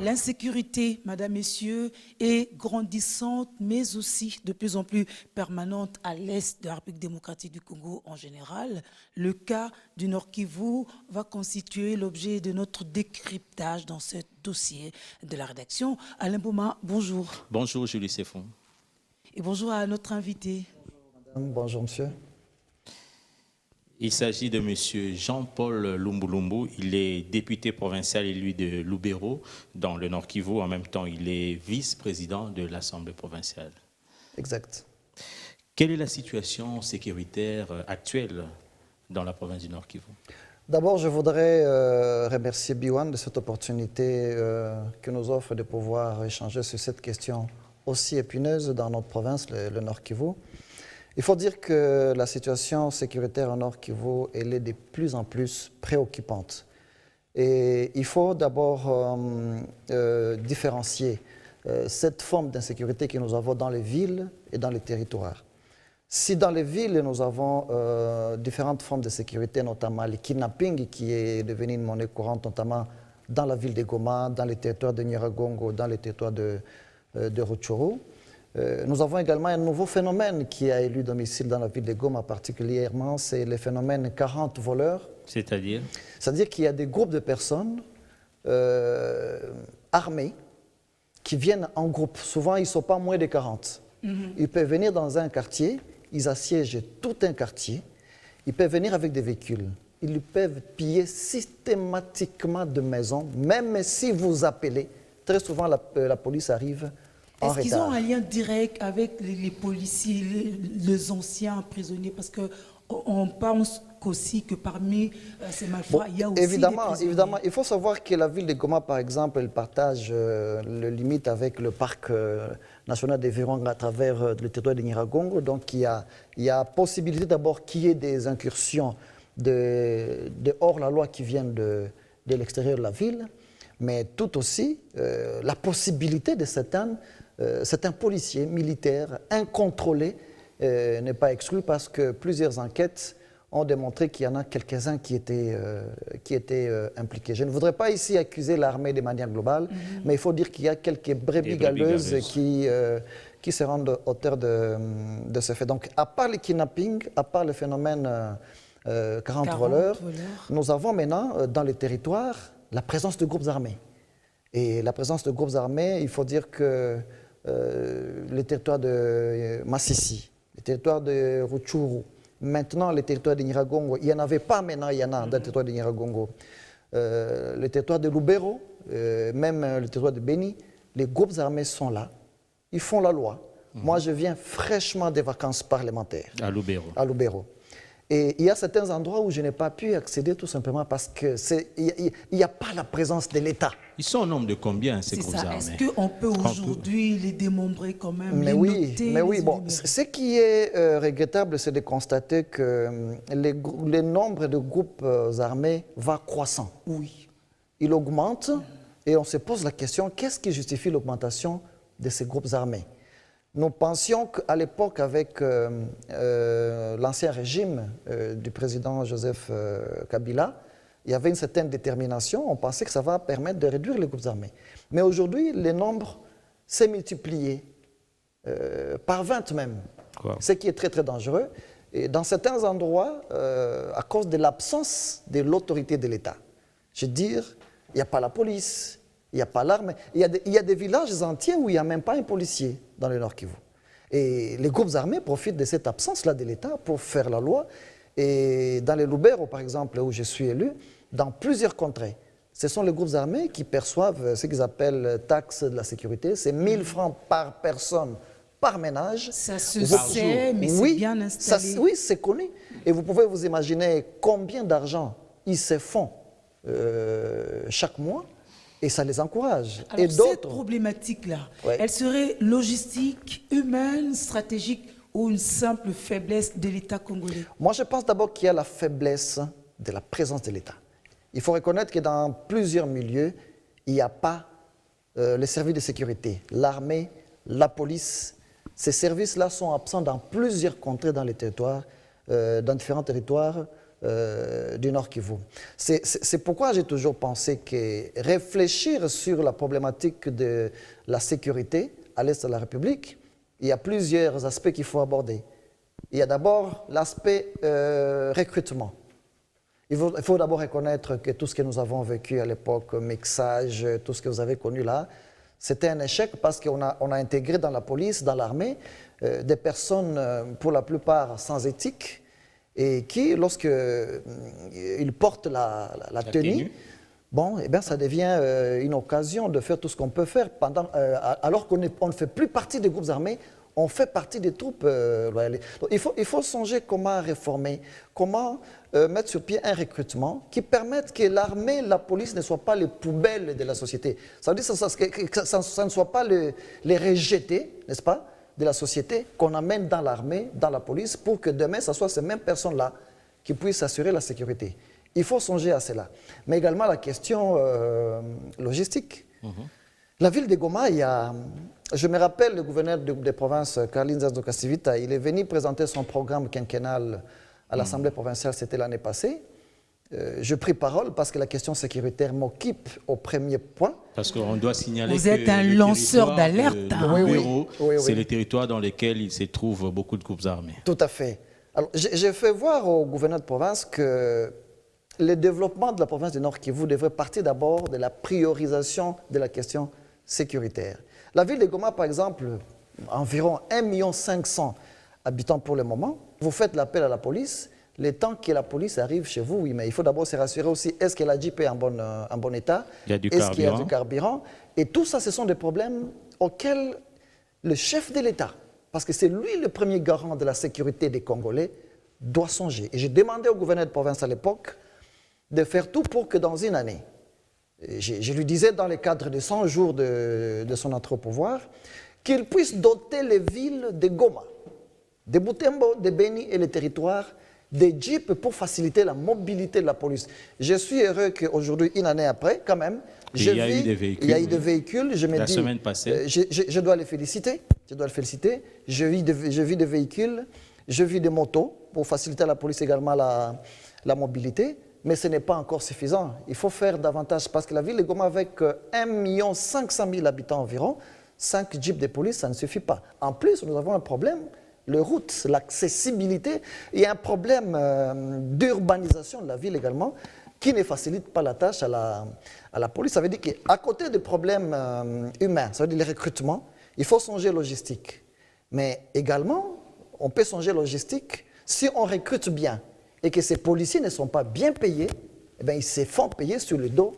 L'insécurité, Madame, Messieurs, est grandissante, mais aussi de plus en plus permanente à l'est de la République démocratique du Congo en général. Le cas du Nord Kivu va constituer l'objet de notre décryptage dans ce dossier de la rédaction. Alain Bouma, bonjour. Bonjour, Julie Seffon. Et bonjour à notre invité. Bonjour, monsieur. Il s'agit de monsieur Jean-Paul Lumbulumbu. Il est député provincial élu de Lubero, dans le Nord Kivu. En même temps, il est vice-président de l'Assemblée provinciale. Exact. Quelle est la situation sécuritaire actuelle dans la province du Nord Kivu? D'abord, je voudrais remercier Biwan de cette opportunité que nous offre de pouvoir échanger sur cette question aussi épineuse dans notre province, le Nord Kivu. Il faut dire que la situation sécuritaire en Nord Kivu, elle est de plus en plus préoccupante. Et il faut d'abord différencier cette forme d'insécurité que nous avons dans les villes et dans les territoires. Si dans les villes, nous avons différentes formes de sécurité, notamment le kidnapping, qui est devenu une monnaie courante, notamment dans la ville de Goma, dans les territoires de Nyiragongo, dans les territoires de Rutshuru. Nous avons également un nouveau phénomène qui a élu domicile dans la ville de Goma particulièrement, c'est le phénomène 40 voleurs. C'est-à-dire? C'est-à-dire qu'il y a des groupes de personnes armées qui viennent en groupe. Souvent, ils ne sont pas moins de 40. Ils peuvent venir dans un quartier, ils assiègent tout un quartier, ils peuvent venir avec des véhicules. Ils peuvent piller systématiquement de maisons, même si vous appelez. Très souvent, la police arrive. Est-ce qu'ils ont un lien direct avec les policiers, les anciens prisonniers? Parce qu'on pense aussi que parmi ces malfrats, il y a aussi évidemment, des prisonniers. Évidemment, il faut savoir que la ville de Goma, par exemple, elle partage le limite avec le parc national des Virunga à travers le territoire de Nyiragongo. Donc, il y a possibilité d'abord qu'il y ait des incursions de hors-la-loi qui viennent de l'extérieur de la ville, mais tout aussi la possibilité de certains policiers militaires incontrôlés n'est pas exclu parce que plusieurs enquêtes ont démontré qu'il y en a quelques-uns qui étaient impliqués. Je ne voudrais pas ici accuser l'armée de manière globale, mais il faut dire qu'il y a quelques brebis galeuses qui se rendent auteurs de ce fait. Donc, à part le kidnapping, à part le phénomène 40 voleurs, nous avons maintenant dans les territoires la présence de groupes armés. Et la présence de groupes armés, il faut dire que les territoires de Massissi, les territoires de Rutshuru, maintenant les territoires de Nyiragongo, il n'y en avait pas maintenant, il y en a dans le territoire de Nyiragongo, les territoires de Lubero, même le territoire de Beni, les groupes armés sont là, ils font la loi. Moi, je viens fraîchement des vacances parlementaires. À Lubero. À Lubero. Et il y a certains endroits où je n'ai pas pu accéder tout simplement parce qu'il n'y a pas la présence de l'État. Ils sont au nombre de combien, ces groupes armés? Est-ce qu'on peut aujourd'hui les démembrer quand même, mais les oui, noter, mais les oui. Bon, énumérer? ce qui est regrettable, c'est de constater que le nombre de groupes armés va croissant. Oui. Il augmente et on se pose la question, qu'est-ce qui justifie l'augmentation de ces groupes armés? Nous pensions qu'à l'époque, avec l'ancien régime du président Joseph Kabila, il y avait une certaine détermination. On pensait que ça va permettre de réduire les groupes armés. Mais aujourd'hui, le nombre s'est multiplié par 20 même, ce qui est très très dangereux. Et dans certains endroits, à cause de l'absence de l'autorité de l'État. Je veux dire, il n'y a pas la police, il n'y a pas l'armée. Il y a des villages entiers où il n'y a même pas un policier dans le Nord Kivu. Et les groupes armés profitent de cette absence-là de l'État pour faire la loi. Et dans les Lubero, par exemple, où je suis élu, dans plusieurs contrées, ce sont les groupes armés qui perçoivent ce qu'ils appellent taxe de la sécurité. C'est 1000 francs par personne, par ménage. Ça se sait, mais c'est bien installé. Oui, c'est connu. Et vous pouvez vous imaginer combien d'argent ils se font chaque mois. Et ça les encourage. Alors, et cette problématique-là, elle serait logistique, humaine, stratégique ou une simple faiblesse de l'État congolais? Moi, je pense d'abord qu'il y a la faiblesse de la présence de l'État. Il faut reconnaître que dans plusieurs milieux, il n'y a pas les services de sécurité, l'armée, la police. Ces services-là sont absents dans plusieurs contrées dans les territoires, dans différents territoires du Nord Kivu. C'est pourquoi j'ai toujours pensé que réfléchir sur la problématique de la sécurité à l'est de la République, il y a plusieurs aspects qu'il faut aborder. Il y a d'abord l'aspect recrutement. Il faut d'abord reconnaître que tout ce que nous avons vécu à l'époque, mixage, tout ce que vous avez connu là, c'était un échec parce qu'on a intégré dans la police, dans l'armée, des personnes pour la plupart sans éthique et qui, lorsqu'ils portent la tenue, bon, eh bien, ça devient une occasion de faire tout ce qu'on peut faire alors qu'on ne fait plus partie des groupes armés. On fait partie des troupes loyales. Donc, il faut songer comment réformer, comment mettre sur pied un recrutement qui permette que l'armée, la police ne soient pas les poubelles de la société. Ça veut dire que ça ne soit pas les rejetés, n'est-ce pas, de la société qu'on amène dans l'armée, dans la police, pour que demain, ce soit ces mêmes personnes-là qui puissent assurer la sécurité. Il faut songer à cela. Mais également la question logistique. La ville de Goma, je me rappelle, le gouverneur de province, Carlin Zazdokasivita, il est venu présenter son programme quinquennal à l'Assemblée provinciale, c'était l'année passée. Je pris parole parce que la question sécuritaire m'occupe au premier point. Parce qu'on doit signaler Vous êtes un lanceur d'alerte. C'est le territoire dans lequel il se trouve beaucoup de groupes armés. Tout à fait. Alors, j'ai fait voir au gouverneur de province que le développement de la province du Nord Kivu devrait partir d'abord de la priorisation de la question sécuritaire. La ville de Goma, par exemple, environ 1,5 million habitants pour le moment. Vous faites l'appel à la police, le temps que la police arrive chez vous, oui, mais il faut d'abord se rassurer aussi, est-ce que la Jeep est en bon état? Est-ce qu'il y a du carburant? Et tout ça, ce sont des problèmes auxquels le chef de l'État, parce que c'est lui le premier garant de la sécurité des Congolais, doit songer. Et j'ai demandé au gouverneur de province à l'époque de faire tout pour que dans une année, je lui disais dans le cadre de 100 jours de son entrée au pouvoir, qu'il puisse doter les villes de Goma, de Butembo, de Beni et les territoires des jeeps pour faciliter la mobilité de la police. Je suis heureux qu'aujourd'hui, une année après, quand même, il y a eu des véhicules. Je me la dis, semaine passée. Je dois les féliciter. Je vis des véhicules, je vis des motos pour faciliter à la police également la mobilité. Mais ce n'est pas encore suffisant. Il faut faire davantage parce que la ville de Goma, avec 1 500 000 habitants environ, 5 jeeps de police, ça ne suffit pas. En plus, nous avons un problème, les routes, l'accessibilité. Il y a un problème d'urbanisation de la ville également qui ne facilite pas la tâche à la police. Ça veut dire qu'à côté des problèmes humains, ça veut dire les recrutements, il faut songer logistique. Mais également, on peut songer logistique si on recrute bien. Et que ces policiers ne sont pas bien payés, eh bien, ils se font payer sur le dos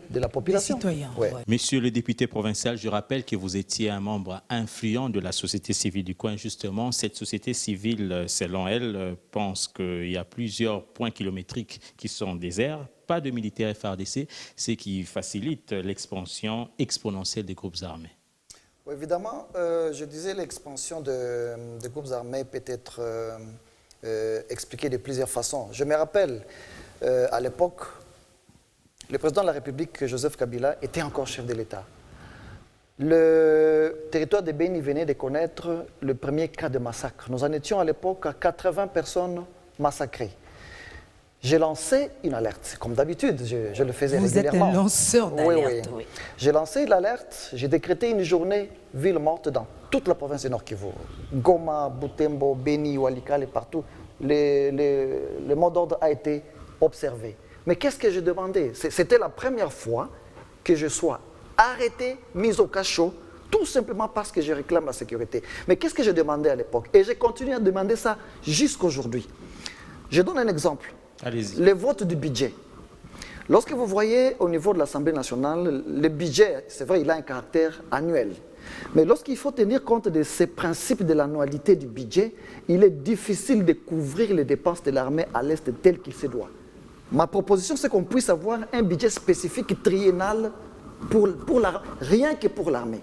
de la population. Les citoyens. Ouais. Monsieur le député provincial, je rappelle que vous étiez un membre influent de la société civile du coin. Justement, cette société civile, selon elle, pense qu'il y a plusieurs points kilométriques qui sont déserts, pas de militaires FARDC, ce qui facilite l'expansion exponentielle des groupes armés. Oui, évidemment, je disais l'expansion des groupes armés peut être expliquée de plusieurs façons. Je me rappelle, à l'époque, le président de la République, Joseph Kabila, était encore chef de l'État. Le territoire de Beni venait de connaître le premier cas de massacre. Nous en étions à l'époque à 80 personnes massacrées. J'ai lancé une alerte, comme d'habitude, je le faisais régulièrement. Vous êtes un lanceur d'alerte. Oui. J'ai lancé l'alerte, j'ai décrété une journée ville morte dans toute la province du Nord Kivu. Goma, Butembo, Beni, Walikale et partout, le mot d'ordre a été observé. Mais qu'est-ce que j'ai demandé? C'était la première fois que je sois arrêté, mis au cachot, tout simplement parce que je réclame la sécurité. Mais qu'est-ce que j'ai demandé à l'époque? Et j'ai continué à demander ça jusqu'aujourd'hui. Je donne un exemple. Allez-y. Le vote du budget. Lorsque vous voyez au niveau de l'Assemblée nationale, le budget, c'est vrai, il a un caractère annuel. Mais lorsqu'il faut tenir compte de ces principes de l'annualité du budget, il est difficile de couvrir les dépenses de l'armée à l'Est tel qu'il se doit. Ma proposition, c'est qu'on puisse avoir un budget spécifique triennal rien que pour l'armée.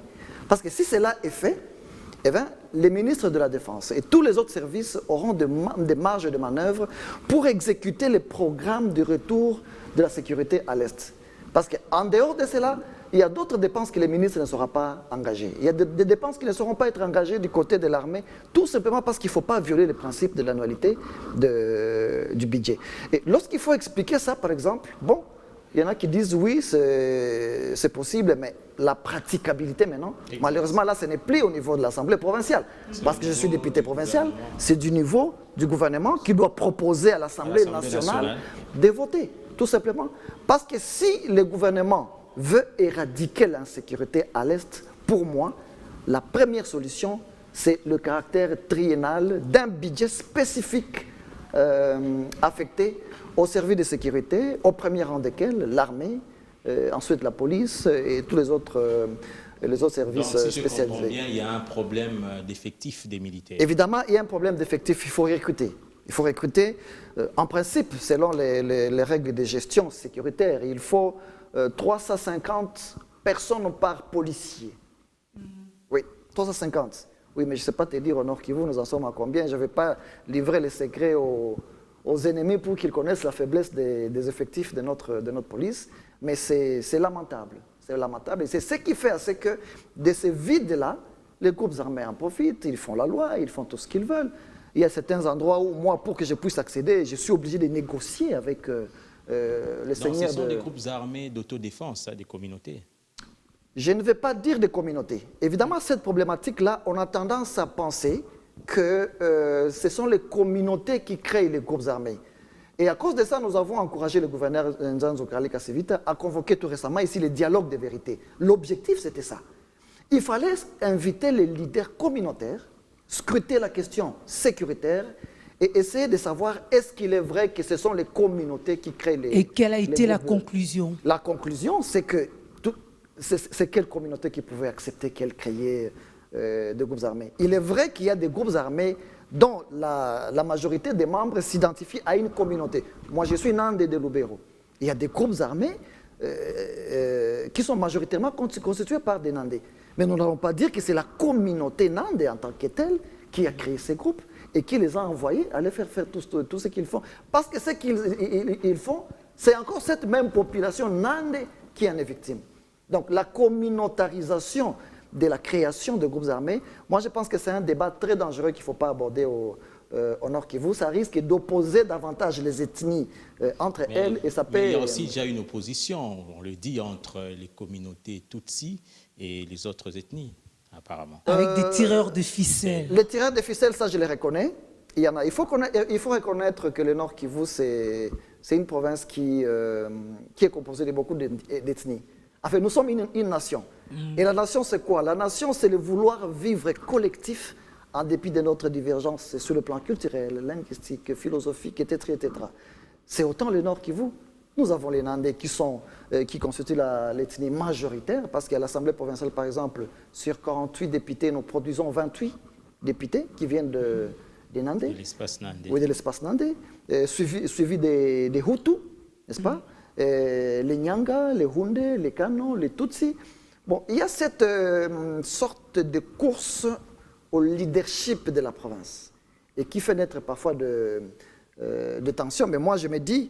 Parce que si cela est fait, eh bien, les ministres de la Défense et tous les autres services auront des marges de manœuvre pour exécuter les programmes de retour de la sécurité à l'Est. Parce qu'en dehors de cela, il y a d'autres dépenses que les ministres ne seront pas engagés. Il y a des dépenses qui ne seront pas être engagées du côté de l'armée, tout simplement parce qu'il ne faut pas violer les principes de l'annualité du budget. Et lorsqu'il faut expliquer ça, par exemple, bon, il y en a qui disent oui, c'est possible, mais la praticabilité maintenant, malheureusement là, ce n'est plus au niveau de l'Assemblée provinciale. Parce que je suis député provincial, c'est du niveau du gouvernement qui doit proposer à l'Assemblée nationale de voter, tout simplement. Parce que si le gouvernement veut éradiquer l'insécurité à l'Est, pour moi, la première solution, c'est le caractère triennal d'un budget spécifique affecté au service de sécurité, au premier rang desquels l'armée, ensuite la police et tous les autres services Donc, si je spécialisés. comprends bien, il y a un problème d'effectif des militaires. Évidemment, il y a un problème d'effectif, il faut recruter. Il faut recruter, en principe, selon les règles de gestion sécuritaire, il faut 350 personnes par policier. Oui, 350. Oui, mais je ne sais pas te dire au Nord Kivu, nous en sommes à combien. Je ne vais pas livrer les secrets aux ennemis pour qu'ils connaissent la faiblesse des effectifs de notre police. Mais c'est lamentable. C'est lamentable. Et c'est ce qui fait c'est que de ces vides-là, les groupes armés en profitent, ils font la loi, ils font tout ce qu'ils veulent. Il y a certains endroits où, moi, pour que je puisse accéder, je suis obligé de négocier avec les seigneurs. Ce sont des groupes armés d'autodéfense, des communautés. Je ne vais pas dire des communautés. Évidemment, cette problématique-là, on a tendance à penser que ce sont les communautés qui créent les groupes armés. Et à cause de ça, nous avons encouragé le gouverneur Nzanzo Karli Kasivita à convoquer tout récemment ici les dialogues de vérité. L'objectif, c'était ça. Il fallait inviter les leaders communautaires, scruter la question sécuritaire et essayer de savoir est-ce qu'il est vrai que ce sont les communautés qui créent les... Et quelle a été la conclusion? La conclusion, c'est que c'est quelle communauté qui pouvait accepter qu'elle créait des groupes armés. Il est vrai qu'il y a des groupes armés dont la majorité des membres s'identifient à une communauté. Moi, je suis Nandé de Lubero. Il y a des groupes armés qui sont majoritairement constitués par des Nandés. Mais nous n'allons pas dire que c'est la communauté Nandé en tant que telle qui a créé ces groupes et qui les a envoyés aller faire tout ce qu'ils font. Parce que ce qu'ils font, c'est encore cette même population Nandé qui en est victime. Donc la communautarisation de la création de groupes armés, moi je pense que c'est un débat très dangereux qu'il ne faut pas aborder au Nord Kivu. Ça risque d'opposer davantage les ethnies entre elles et ça peut... Mais il y a aussi déjà une opposition, on le dit, entre les communautés Tutsi et les autres ethnies, apparemment. Avec des tireurs de ficelles. Les tireurs de ficelles, ça je les reconnais. Il y en a. Il faut reconnaître que le Nord Kivu, c'est une province qui est composée de beaucoup d'ethnies. Enfin, nous sommes une nation. Et la nation, c'est quoi? La nation, c'est le vouloir vivre collectif en dépit de notre divergence sur le plan culturel, linguistique, philosophique, etc. C'est autant le Nord Kivu. Nous avons les Nandés qui constituent l'ethnie majoritaire, parce qu'à l'Assemblée provinciale, par exemple, sur 48 députés, nous produisons 28 députés qui viennent des Nandés. De l'espace Nandé. Oui, de l'espace Nandé, suivi des Hutus, n'est-ce pas? Les Nyanga, les Hundé, les Kano, les Tutsi. Bon, il y a cette sorte de course au leadership de la province et qui fait naître parfois de tensions. Mais moi, je me dis,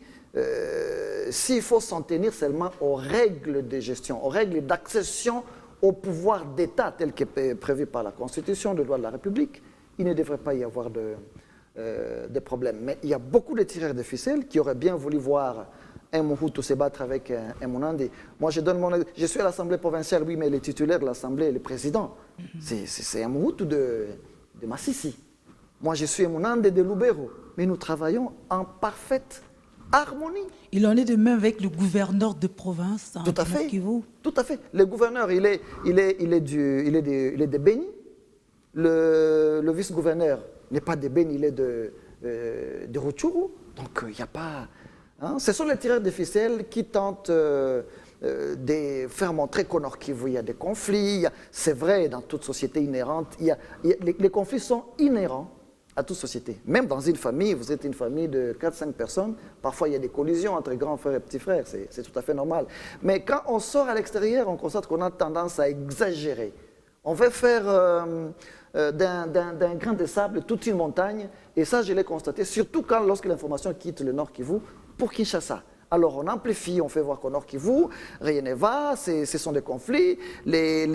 s'il faut s'en tenir seulement aux règles de gestion, aux règles d'accession au pouvoir d'État tel que prévu par la Constitution, le droit de la République, il ne devrait pas y avoir de problème. Mais il y a beaucoup de tireurs de ficelles qui auraient bien voulu voir un Mohutu se battre avec un Munandi. Moi, je suis à l'Assemblée provinciale, oui, mais le titulaire de l'Assemblée, le président, c'est un Mohutu de Massissi. Moi, je suis un Munandi de Lubero. Mais nous travaillons en parfaite harmonie. Il en est de même avec le gouverneur de province. Tout à fait. Tout à fait. Le gouverneur, il est de Beni. Le vice-gouverneur n'est pas de Beni, il est de Rutshuru. Donc, il n'y a pas... Hein? Ce sont les tireurs de ficelles qui tentent de faire montrer qu'au Nord Kivu, il y a des conflits. C'est vrai, dans toute société inhérente, les conflits sont inhérents à toute société. Même dans une famille, vous êtes une famille de 4-5 personnes, parfois il y a des collisions entre grands frères et petits frères, c'est tout à fait normal. Mais quand on sort à l'extérieur, on constate qu'on a tendance à exagérer. On veut faire d'un grain de sable toute une montagne, et ça je l'ai constaté, surtout lorsque l'information quitte le Nord Kivu pour Kinshasa. Alors on amplifie, on fait voir qu'au Nord Kivu, rien ne va, ce sont des conflits, les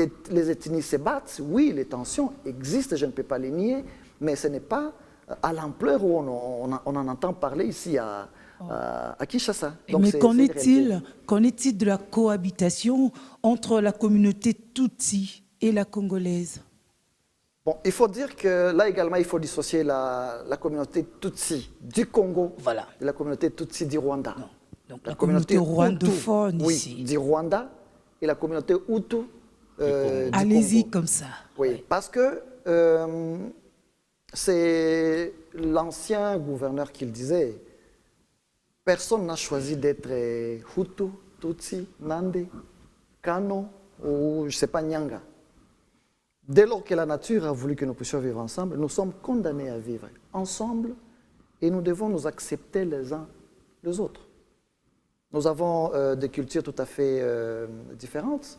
ethnies se battent. Oui, les tensions existent, je ne peux pas les nier, mais ce n'est pas à l'ampleur où on en entend parler ici à Kinshasa. Donc, mais qu'en est-il de la cohabitation entre la communauté Tutsi et la congolaise? Bon, il faut dire que là également, il faut dissocier la communauté Tutsi du Congo de la communauté Tutsi du Rwanda. Non. Donc la communauté rwandophone ici. Oui, du Rwanda et la communauté Hutu du Allez-y Congo. comme ça. Oui, parce que c'est l'ancien gouverneur qui le disait. Personne n'a choisi d'être Hutu, Tutsi, Nande, Kano ou je ne sais pas, Nyanga. Dès lors que la nature a voulu que nous puissions vivre ensemble, nous sommes condamnés à vivre ensemble et nous devons nous accepter les uns les autres. Nous avons des cultures tout à fait différentes.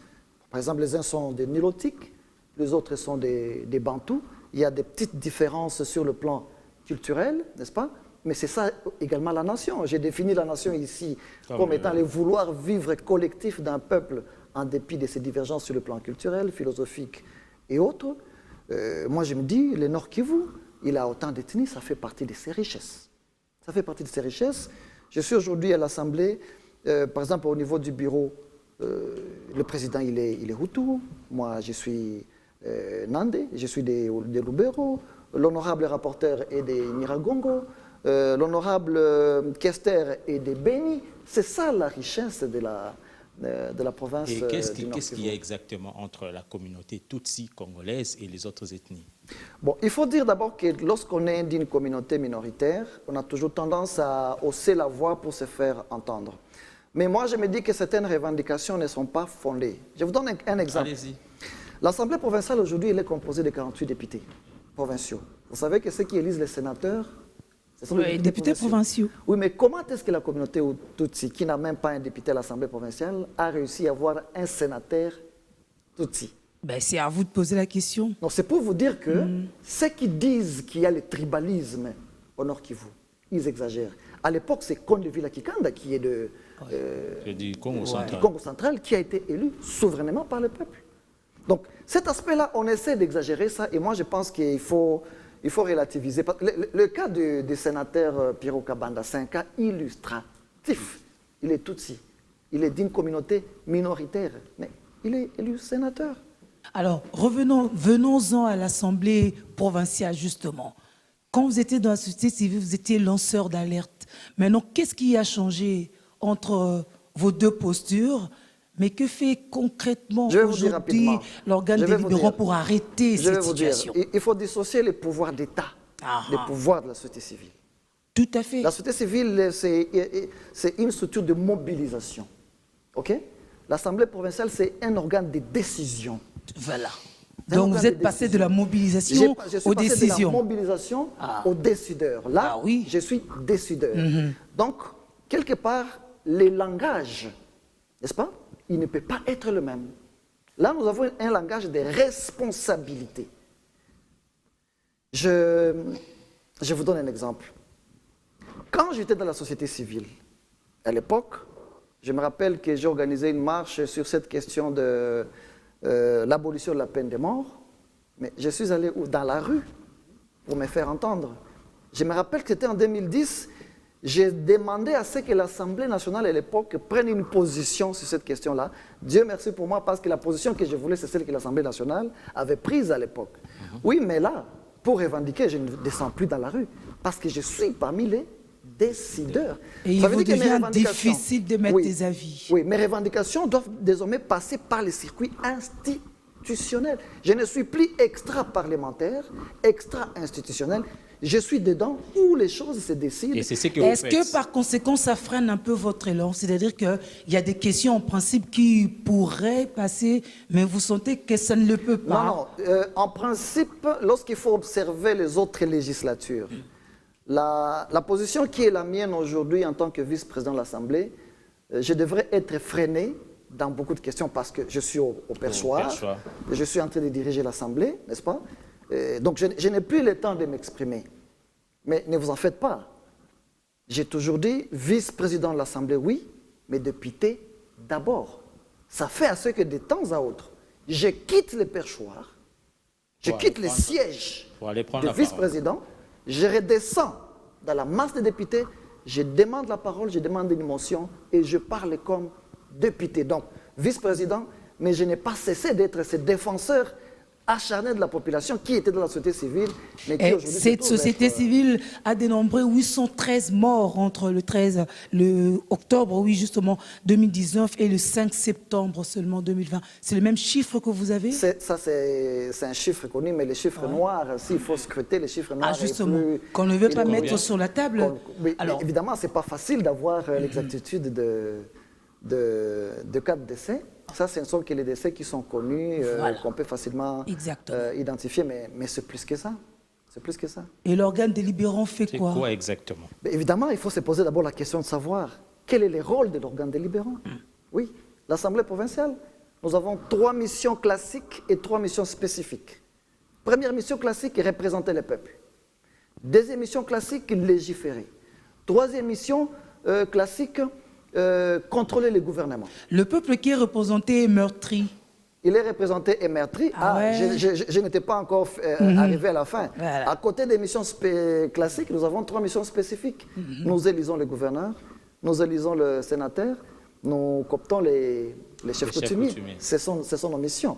Par exemple, les uns sont des Nilotiques, les autres sont des Bantous. Il y a des petites différences sur le plan culturel, n'est-ce pas? Mais c'est ça également la nation. J'ai défini la nation ici comme étant le vouloir vivre collectif d'un peuple en dépit de ses divergences sur le plan culturel, philosophique et autres. Moi, je me dis, le Nord Kivu, il a autant d'ethnies, ça fait partie de ses richesses. Ça fait partie de ses richesses. Je suis aujourd'hui à l'Assemblée, par exemple, au niveau du bureau, le président, il est Hutu. Moi, je suis Nande, je suis des Lubero. L'honorable rapporteur est des Nyiragongo. L'honorable Kester est des Béni. C'est ça la richesse de la province du Nord Kivu. Qu'est-ce qu'il y a exactement entre la communauté Tutsi congolaise et les autres ethnies? Bon, il faut dire d'abord que lorsqu'on est d'une communauté minoritaire, on a toujours tendance à hausser la voix pour se faire entendre. Mais moi, je me dis que certaines revendications ne sont pas fondées. Je vous donne un exemple. Allez-y. L'Assemblée provinciale, aujourd'hui, elle est composée de 48 députés provinciaux. Vous savez que ceux qui élisent les sénateurs, ce sont les députés provinciaux. Oui, mais comment est-ce que la communauté Tutsi, qui n'a même pas un député à l'Assemblée provinciale, a réussi à avoir un sénateur Tutsi? Ben, c'est à vous de poser la question. Non, c'est pour vous dire que ceux qui disent qu'il y a le tribalisme au Nord Kivu, ils exagèrent. À l'époque, c'est Kondevila Kikanda qui est Du Congo central. du Congo central, qui a été élu souverainement par le peuple. Donc, cet aspect-là, on essaie d'exagérer ça, et moi, je pense qu'il faut relativiser. Le cas du sénateur Pierrot Kabanda, c'est un cas illustratif. Il est Tutsi. Il est d'une communauté minoritaire, mais il est élu sénateur. Alors, venons-en à l'Assemblée provinciale, justement. Quand vous étiez dans la société civile, vous étiez lanceur d'alerte. Maintenant, qu'est-ce qui a changé entre vos deux postures? Mais que fait concrètement aujourd'hui l'organe délibérant pour arrêter cette situation? Il faut dissocier les pouvoirs d'État des pouvoirs de la société civile. Tout à fait. La société civile, c'est une structure de mobilisation. OK? L'Assemblée provinciale, c'est un organe de décision. Voilà. Donc vous êtes passé de la mobilisation aux décisions. De la mobilisation aux décideurs. Là, je suis décideur. Donc, quelque part, les langages, n'est-ce pas? Il ne peut pas être le même. Là, nous avons un langage de responsabilité. Je vous donne un exemple. Quand j'étais dans la société civile, à l'époque, je me rappelle que j'ai organisé une marche sur cette question de l'abolition de la peine de mort, mais je suis allé dans la rue pour me faire entendre. Je me rappelle que c'était en 2010, j'ai demandé à ce que l'Assemblée nationale à l'époque prenne une position sur cette question-là. Dieu merci pour moi, parce que la position que je voulais, c'est celle que l'Assemblée nationale avait prise à l'époque. Oui, mais là, pour revendiquer, je ne descends plus dans la rue, parce que je suis parmi les décideurs. Et il vous devient difficile de mettre des avis. Oui, mes revendications doivent désormais passer par les circuits institutionnels. Je ne suis plus extra-parlementaire, extra-institutionnel. Je suis dedans où les choses se décident. Est-ce que par conséquent, ça freine un peu votre élan? C'est-à-dire qu'il y a des questions en principe qui pourraient passer, mais vous sentez que ça ne le peut pas? Non, en principe, lorsqu'il faut observer les autres législatures, la position qui est la mienne aujourd'hui en tant que vice-président de l'Assemblée, je devrais être freiné dans beaucoup de questions parce que je suis au perchoir, je suis en train de diriger l'Assemblée, n'est-ce pas? Donc je n'ai plus le temps de m'exprimer. Mais ne vous en faites pas. J'ai toujours dit, vice-président de l'Assemblée, oui, mais député d'abord. Ça fait à ce que de temps à autre, je quitte les perchoirs, je quitte les sièges de vice-président, je redescends dans la masse des députés, je demande la parole, je demande une motion et je parle comme député. Donc, vice-président, mais je n'ai pas cessé d'être ce défenseur acharné de la population qui était dans la société civile. Mais qui aujourd'hui cette société civile a dénombré 813 morts entre le octobre, oui, justement, 2019 et le 5 septembre seulement 2020. C'est le même chiffre que vous avez? C'est un chiffre connu, mais les chiffres noirs, s'il faut scruter, les chiffres noirs... justement, qu'on ne veut pas mettre sur la table. Mais évidemment, ce n'est pas facile d'avoir l'exactitude de cas de décès. Ça, ce ne sont que les décès qui sont connus, qu'on peut facilement identifier, mais c'est plus que ça. C'est plus que ça. Et l'organe délibérant fait quoi? C'est quoi exactement? Mais évidemment, il faut se poser d'abord la question de savoir quel est le rôle de l'organe délibérant. Oui, l'Assemblée provinciale, nous avons 3 missions classiques et 3 missions spécifiques. Première mission classique, représenter le peuple. Deuxième mission classique, légiférer. Troisième mission classique, contrôler les gouvernements. Le peuple qui est représenté est meurtri. Il est représenté et meurtri. Je n'étais pas encore arrivé à la fin. Voilà. À côté des missions classiques, nous avons 3 missions spécifiques. Nous élisons le gouverneur, nous élisons le sénateur, nous cooptons les chefs coutumiers. Ce sont nos missions.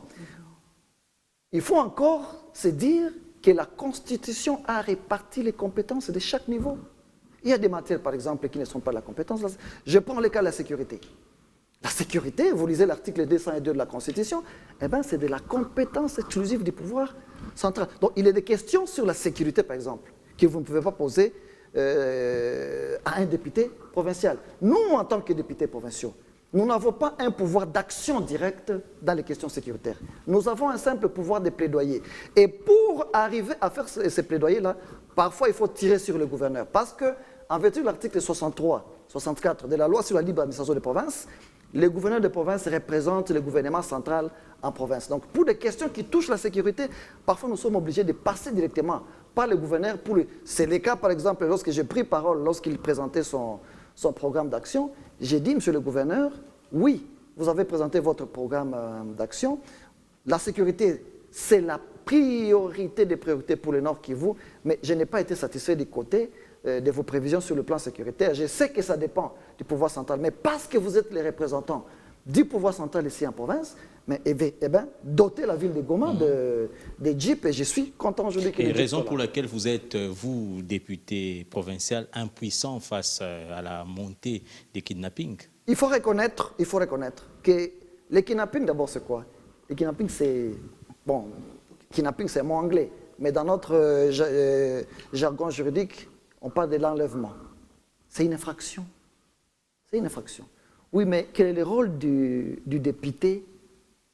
Il faut encore se dire que la Constitution a réparti les compétences de chaque niveau. Il y a des matières, par exemple, qui ne sont pas de la compétence. Je prends le cas de la sécurité. La sécurité, vous lisez l'article 202 de la Constitution, c'est de la compétence exclusive du pouvoir central. Donc, il y a des questions sur la sécurité, par exemple, que vous ne pouvez pas poser à un député provincial. Nous, en tant que députés provinciaux, nous n'avons pas un pouvoir d'action directe dans les questions sécuritaires. Nous avons un simple pouvoir de plaidoyer. Et pour arriver à faire ces plaidoyers-là, parfois il faut tirer sur le gouverneur. Parce qu'en vertu de l'article 63, 64 de la loi sur la libre administration des provinces, les gouverneurs de province représentent le gouvernement central en province. Donc pour des questions qui touchent la sécurité, parfois nous sommes obligés de passer directement par le gouverneur. C'est le cas par exemple lorsque j'ai pris parole, lorsqu'il présentait son programme d'action. J'ai dit, monsieur le gouverneur, oui, vous avez présenté votre programme d'action. La sécurité, c'est la priorité des priorités pour le Nord Kivu, mais je n'ai pas été satisfait du côté de vos prévisions sur le plan sécuritaire. Je sais que ça dépend du pouvoir central, mais parce que vous êtes les représentants du pouvoir central ici en province, mais dotez la ville de Goma de jeeps, et je suis content aujourd'hui que les jeeps soient là. Et raison pour laquelle vous êtes, vous, député provincial, impuissant face à la montée des kidnappings? Il faut reconnaître que les kidnappings, d'abord, c'est quoi? Les kidnappings, c'est... Bon, kidnapping, c'est un mot anglais, mais dans notre jargon juridique, on parle de l'enlèvement. C'est une infraction. C'est une infraction. Oui, mais quel est le rôle du député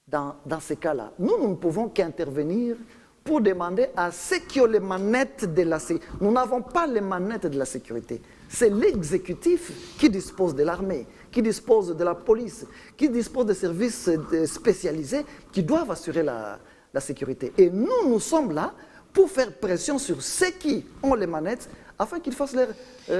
dans ces cas-là? Nous ne pouvons qu'intervenir pour demander à ceux qui ont les manettes de la sécurité. Nous n'avons pas les manettes de la sécurité. C'est l'exécutif qui dispose de l'armée, qui dispose de la police, qui dispose de services spécialisés qui doivent assurer la sécurité. Et nous sommes là pour faire pression sur ceux qui ont les manettes afin qu'ils fassent leur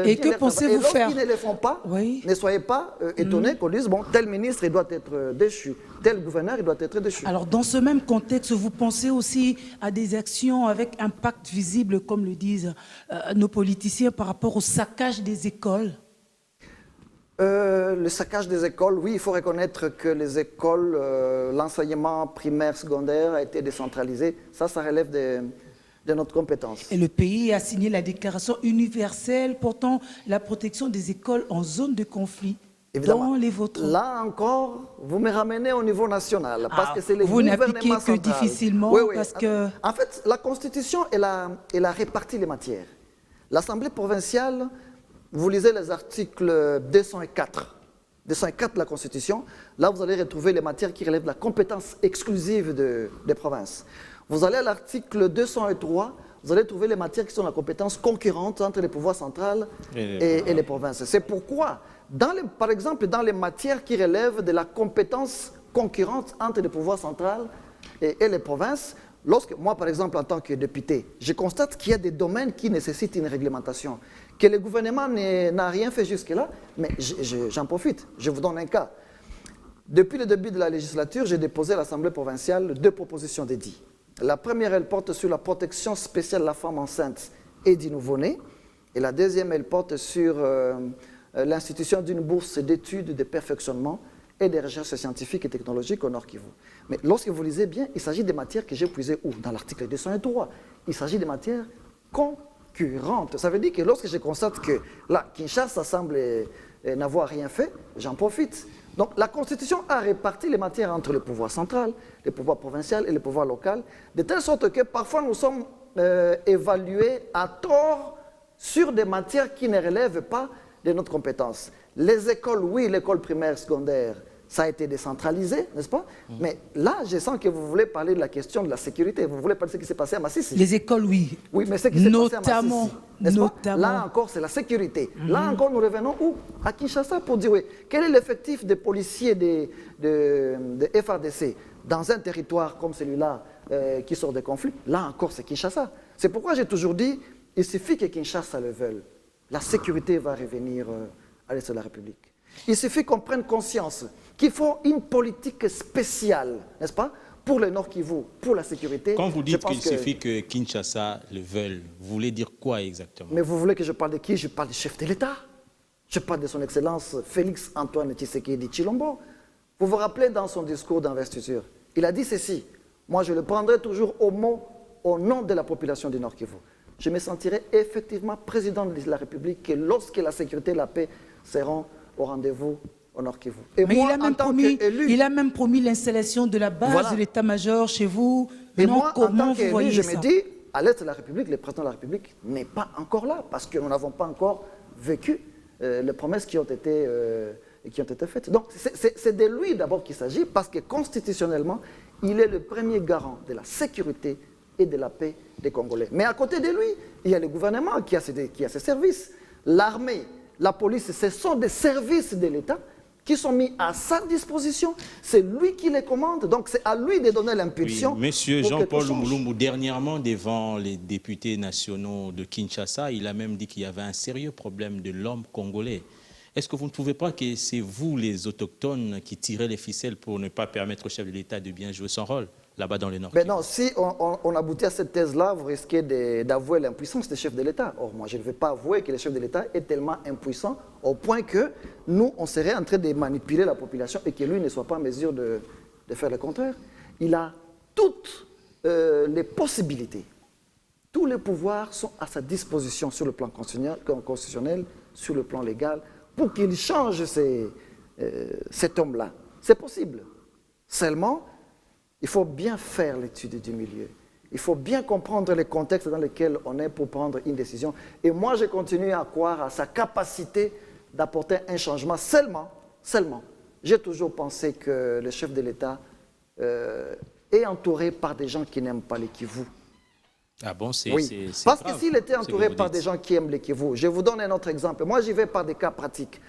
et que pensez-vous faire? Et lorsqu'ils ne les font pas, ne soyez pas étonnés qu'on dise, bon, tel ministre il doit être déchu, tel gouverneur il doit être déchu. Alors dans ce même contexte, vous pensez aussi à des actions avec impact visible, comme le disent nos politiciens, par rapport au saccage des écoles? Le saccage des écoles, oui, il faut reconnaître que les écoles, l'enseignement primaire, secondaire a été décentralisé. Ça relève de notre compétence. Et le pays a signé la déclaration universelle portant la protection des écoles en zone de conflit. Évidemment. Dans les vôtres. Là encore, vous me ramenez au niveau national, parce que c'est le vous gouvernement n'appliquez que central. difficilement, Oui. parce que... En fait, la Constitution, elle a réparti les matières. L'Assemblée provinciale, vous lisez les articles 204 de la Constitution, là vous allez retrouver les matières qui relèvent de la compétence exclusive des provinces. Vous allez à l'article 203, vous allez trouver les matières qui sont la compétence concurrente entre les pouvoirs centraux et les provinces. C'est pourquoi, par exemple, dans les matières qui relèvent de la compétence concurrente entre les pouvoirs centraux et les provinces, moi, par exemple, en tant que député, je constate qu'il y a des domaines qui nécessitent une réglementation, que le gouvernement n'a rien fait jusque-là, mais j'en profite. Je vous donne un cas. Depuis le début de la législature, j'ai déposé à l'Assemblée provinciale 2 propositions dédiées. La première, elle porte sur la protection spéciale de la femme enceinte et du nouveau-né. Et la deuxième, elle porte sur l'institution d'une bourse d'études, de perfectionnement et de recherches scientifiques et technologiques au Nord Kivu. Mais lorsque vous lisez bien, il s'agit des matières que j'ai puisées où? Dans l'article 203. Il s'agit des matières concurrentes. Ça veut dire que lorsque je constate que là, Kinshasa semble n'avoir rien fait, j'en profite. Donc la Constitution a réparti les matières entre le pouvoir central, le pouvoir provincial et le pouvoir local, de telle sorte que parfois nous sommes évalués à tort sur des matières qui ne relèvent pas de notre compétence. Les écoles, oui, l'école primaire, secondaire, ça a été décentralisé, n'est-ce pas? Mais là, je sens que vous voulez parler de la question de la sécurité. Vous voulez parler de ce qui s'est passé à Massissi. Les écoles, oui. Oui, mais ce qui s'est passé à Massissi, n'est-ce pas? Là encore, c'est la sécurité. Là encore, nous revenons où? À Kinshasa pour dire, oui, quel est l'effectif des policiers de FARDC dans un territoire comme celui-là qui sort des conflits? Là encore, c'est Kinshasa. C'est pourquoi j'ai toujours dit, il suffit que Kinshasa le veuille. La sécurité va revenir à l'Est de la République. Il suffit qu'on prenne conscience qu'il faut une politique spéciale, n'est-ce pas, pour le Nord Kivu, pour la sécurité. Quand vous dites qu'il suffit que Kinshasa le veuille, vous voulez dire quoi exactement? Mais vous voulez que je parle de qui? Je parle du chef de l'État. Je parle de son Excellence Félix Antoine Tshisekedi Tshilombo. Vous vous rappelez dans son discours d'investiture, il a dit ceci: moi je le prendrai toujours au mot, au nom de la population du Nord Kivu. Je me sentirai effectivement président de la République que lorsque la sécurité et la paix seront au rendez-vous au Nord Kivu. Et mais moi, il a même promis l'installation de la base de l'état-major chez vous. Et non, moi, en tant qu'élu, je me ça? dis, à l'Est de la République, le président de la République n'est pas encore là, parce que nous n'avons pas encore vécu les promesses qui ont été faites. Donc, c'est de lui d'abord qu'il s'agit, parce que constitutionnellement, il est le premier garant de la sécurité et de la paix des Congolais. Mais à côté de lui, il y a le gouvernement qui a ses services. L'armée, la police, ce sont des services de l'État qui sont mis à sa disposition. C'est lui qui les commande, donc c'est à lui de donner l'impulsion. Oui, Monsieur Jean-Paul Lumbu, dernièrement, devant les députés nationaux de Kinshasa, il a même dit qu'il y avait un sérieux problème de l'homme congolais. Est-ce que vous ne trouvez pas que c'est vous, les autochtones, qui tirez les ficelles pour ne pas permettre au chef de l'État de bien jouer son rôle là-bas dans le Nord? Mais non, si on aboutit à cette thèse-là, vous risquez d'avouer l'impuissance des chefs de l'État. Or, moi, je ne vais pas avouer que le chef de l'État est tellement impuissant au point que nous, on serait en train de manipuler la population et que lui ne soit pas en mesure de faire le contraire. Il a toutes les possibilités. Tous les pouvoirs sont à sa disposition sur le plan constitutionnel, sur le plan légal, pour qu'il change cet homme-là. C'est possible. Seulement, il faut bien faire l'étude du milieu. Il faut bien comprendre les contextes dans lesquels on est pour prendre une décision. Et moi, je continue à croire à sa capacité d'apporter un changement. Seulement, j'ai toujours pensé que le chef de l'État est entouré par des gens qui n'aiment pas les Kivu. Ah bon, oui. Parce que s'il était entouré par des gens qui aiment les Kivu, je vous donne un autre exemple. Moi, j'y vais par des cas pratiques.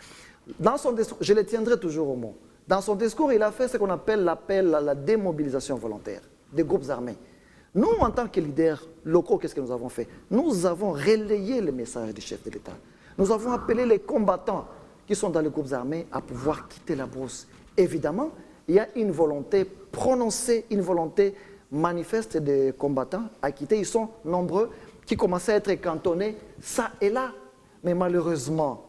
Dans son discours, je le tiendrai toujours au mot. Dans son discours, il a fait ce qu'on appelle l'appel à la démobilisation volontaire des groupes armés. Nous, en tant que leaders locaux, qu'est-ce que nous avons fait? Nous avons relayé le message du chef de l'État. Nous avons appelé les combattants qui sont dans les groupes armés à pouvoir quitter la brousse. Évidemment, il y a une volonté prononcée, une volonté manifeste des combattants à quitter. Ils sont nombreux qui commençaient à être cantonnés ça et là. Mais malheureusement,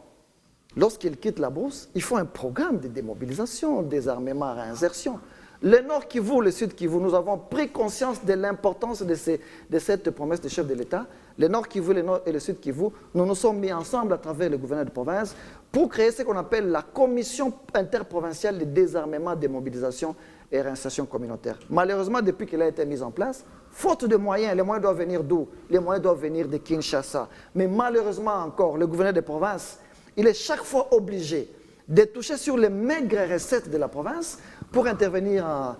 lorsqu'ils quittent la brousse, il faut un programme de démobilisation, désarmement, réinsertion. Le Nord Kivu, le Sud Kivu, nous avons pris conscience de l'importance de cette promesse du chef de l'État. Le Nord Kivu, le Nord et le Sud Kivu, nous nous sommes mis ensemble à travers le gouverneur de province pour créer ce qu'on appelle la commission interprovinciale de désarmement, démobilisation et réinsertion communautaire. Malheureusement, depuis qu'elle a été mise en place, faute de moyens, les moyens doivent venir d'où? Les moyens doivent venir de Kinshasa. Mais malheureusement encore, le gouverneur de province, il est chaque fois obligé de toucher sur les maigres recettes de la province pour intervenir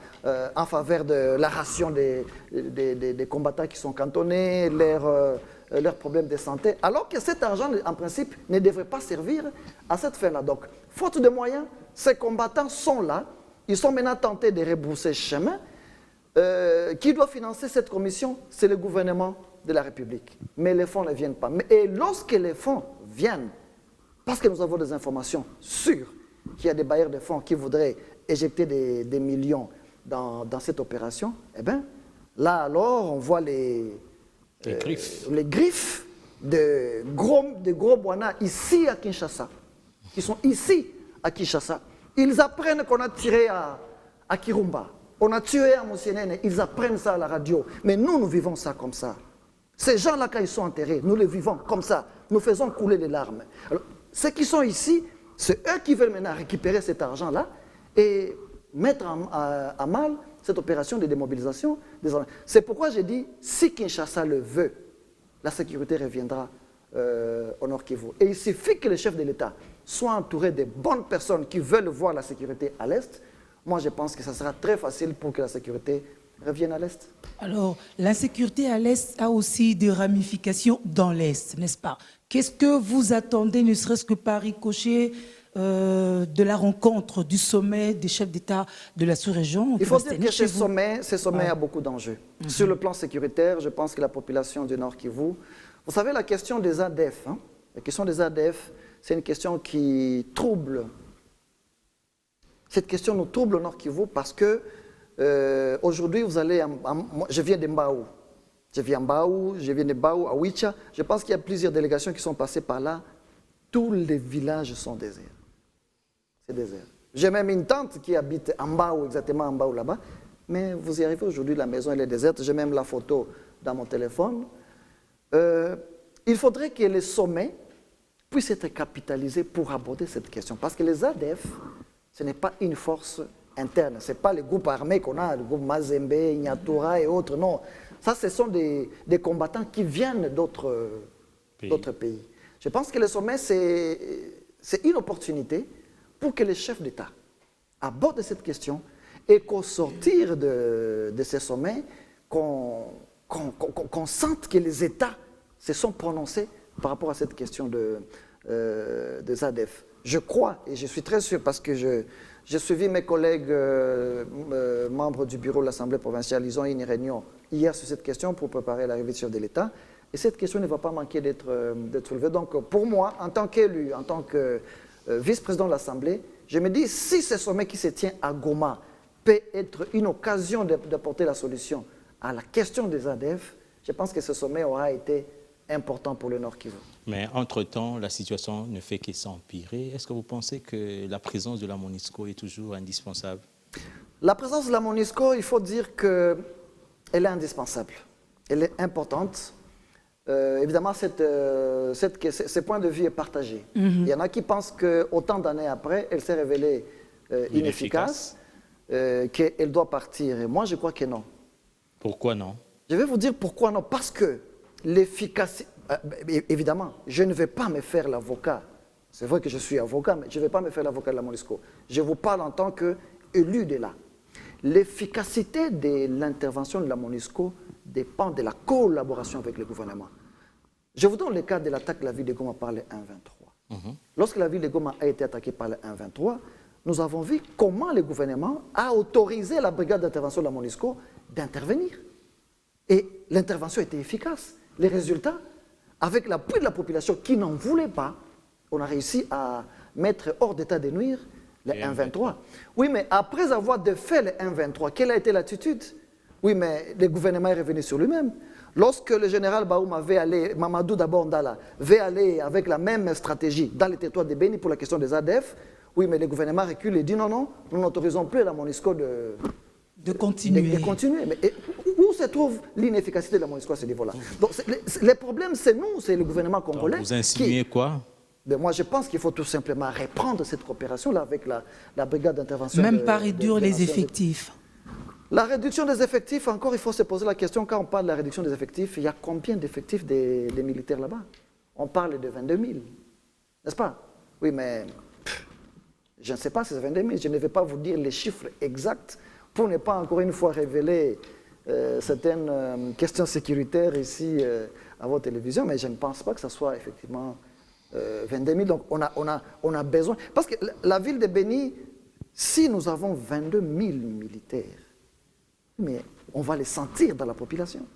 en faveur de la ration des combattants qui sont cantonnés, leurs problèmes de santé, alors que cet argent, en principe, ne devrait pas servir à cette fin-là. Donc, faute de moyens, ces combattants sont là, ils sont maintenant tentés de rebrousser chemin. qui doit financer cette commission? C'est le gouvernement de la République. Mais les fonds ne viennent pas. Et lorsque les fonds viennent, parce que nous avons des informations sûres qu'il y a des bailleurs de fonds qui voudraient éjecter des millions dans cette opération, eh bien, là alors, on voit les griffes de gros Bwana ici à Kinshasa, qui sont ici à Kinshasa. Ils apprennent qu'on a tiré à Kirumba, on a tué à Moussenene, ils apprennent ça à la radio. Mais nous vivons ça comme ça. Ces gens-là, quand ils sont enterrés, nous les vivons comme ça. Nous faisons couler des larmes. Alors, ceux qui sont ici, c'est eux qui veulent maintenant récupérer cet argent-là et mettre à mal cette opération de démobilisation des armées. C'est pourquoi j'ai dit, si Kinshasa le veut, la sécurité reviendra au Nord Kivu. Et il suffit que le chef de l'État soit entouré de bonnes personnes qui veulent voir la sécurité à l'Est. Moi, je pense que ça sera très facile pour que la sécurité revienne à l'Est. Alors, l'insécurité à l'Est a aussi des ramifications dans l'Est, n'est-ce pas? Qu'est-ce que vous attendez, ne serait-ce que par ricochet, de la rencontre du sommet des chefs d'État de la sous-région? Il faut dire que ce sommet a beaucoup d'enjeux. Sur le plan sécuritaire, je pense que la population du Nord Kivu... Vous savez, la question des ADF, la question des ADF, c'est une question qui trouble. Cette question nous trouble au Nord Kivu parce que aujourd'hui, vous allez... je viens de Mbao. Je viens de Mbao, à Wicha. Je pense qu'il y a plusieurs délégations qui sont passées par là. Tous les villages sont déserts. C'est désert. J'ai même une tante qui habite en Mbao, exactement en Mbao là-bas. Mais vous y arrivez aujourd'hui, la maison elle est déserte. J'ai même la photo dans mon téléphone. Il faudrait que les sommets puissent être capitalisés pour aborder cette question. Parce que les ADF, ce n'est pas une force interne. Ce n'est pas les groupes armés qu'on a, le groupe Mazembe, Nyatura et autres. Non, ça, ce sont des combattants qui viennent d'autres pays. Je pense que le sommet, c'est une opportunité pour que les chefs d'État abordent cette question et qu'au sortir de ces sommets, qu'on sente que les États se sont prononcés par rapport à cette question des ADF. Je crois, et je suis très sûr, parce que j'ai suivi mes collègues membres du bureau de l'Assemblée provinciale, ils ont eu une réunion hier sur cette question pour préparer l'arrivée du chef de l'État. Et cette question ne va pas manquer d'être soulevée. Donc pour moi, en tant qu'élu, en tant que vice-président de l'Assemblée, je me dis, si ce sommet qui se tient à Goma peut être une occasion d'apporter la solution à la question des ADF, je pense que ce sommet aura été important pour le Nord Kivu. Mais entre-temps, la situation ne fait que s'empirer. Est-ce que vous pensez que la présence de la MONUSCO est toujours indispensable? La présence de la MONUSCO, il faut dire qu'elle est indispensable. Elle est importante. Évidemment, ce point de vue est partagé. Il y en a qui pensent qu'autant d'années après, elle s'est révélée inefficace, qu'elle doit partir. Et moi, je crois que non. Pourquoi non? Je vais vous dire pourquoi non. Parce que l'efficacité... évidemment, je ne vais pas me faire l'avocat. C'est vrai que je suis avocat, mais je ne vais pas me faire l'avocat de la MONUSCO. Je vous parle en tant qu'élu de là. L'efficacité de l'intervention de la MONUSCO dépend de la collaboration avec le gouvernement. Je vous donne le cas de l'attaque de la ville de Goma par le 1-23. Lorsque la ville de Goma a été attaquée par le 1-23, nous avons vu comment le gouvernement a autorisé la brigade d'intervention de la MONUSCO d'intervenir. Et l'intervention était efficace. Les résultats, avec l'appui de la population qui n'en voulait pas, on a réussi à mettre hors d'état de nuire le 1-23. Oui, mais après avoir défait le 1-23, quelle a été l'attitude? Oui, mais le gouvernement est revenu sur lui-même. Lorsque le général Baouma veut aller, Mamadou Dabondala, veut aller avec la même stratégie dans le territoire de Béni pour la question des ADF, oui, mais le gouvernement recule et dit non, non, nous n'autorisons plus la MONUSCO de continuer. Mais où se trouve l'inefficacité de la MONUSCO à ce niveau-là? Donc, les problèmes, c'est nous, c'est le gouvernement congolais. Donc, vous insinuez quoi? Moi, je pense qu'il faut tout simplement reprendre cette coopération-là avec la brigade d'intervention. Même pas réduire les effectifs. La réduction des effectifs, encore, il faut se poser la question, quand on parle de la réduction des effectifs, il y a combien d'effectifs des militaires là-bas? On parle de 22 000, n'est-ce pas? Oui, mais je ne sais pas si c'est 22 000, je ne vais pas vous dire les chiffres exacts pour ne pas encore une fois révéler certaines questions sécuritaires ici à votre télévision, mais je ne pense pas que ce soit effectivement 22 000. Donc on a besoin, parce que la ville de Béni, si nous avons 22 000 militaires, Mais on va les sentir dans la population.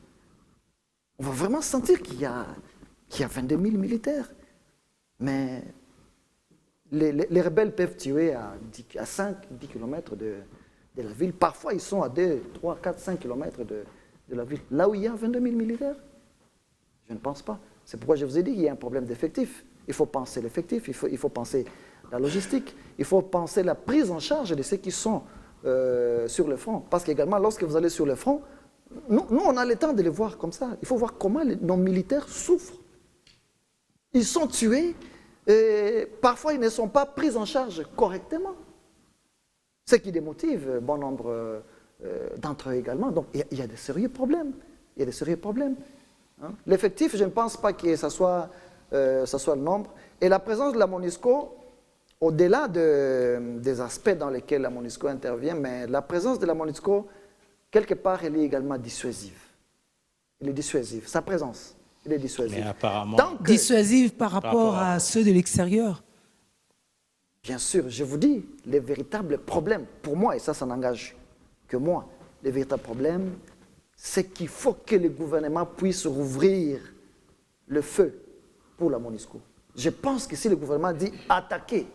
On va vraiment sentir qu'il y a 22 000 militaires. Mais les rebelles peuvent tuer à 5-10 km de la ville. Parfois, ils sont à 2, 3, 4, 5 km de la ville. Là où il y a 22 000 militaires, je ne pense pas. C'est pourquoi je vous ai dit qu'il y a un problème d'effectif. Il faut penser l'effectif, il faut penser la logistique, il faut penser la prise en charge de ceux qui sont sur le front. Parce qu'également, lorsque vous allez sur le front, nous, on a le temps de les voir comme ça. Il faut voir comment nos militaires souffrent. Ils sont tués et parfois ils ne sont pas pris en charge correctement. Ce qui démotive bon nombre d'entre eux également. Donc il y a des sérieux problèmes. Il y a des sérieux problèmes. Hein? L'effectif, je ne pense pas que ça soit le nombre. Et la présence de la MONUSCO, au-delà des aspects dans lesquels la MONUSCO intervient, mais la présence de la MONUSCO, quelque part, elle est également dissuasive. Elle est dissuasive. Sa présence, elle est dissuasive. Mais apparemment... Dissuasive par rapport à ceux de l'extérieur. Bien sûr, je vous dis, les véritables problèmes, pour moi, et ça n'engage que moi, les véritables problèmes, c'est qu'il faut que le gouvernement puisse rouvrir le feu pour la MONUSCO. Je pense que si le gouvernement dit attaquer,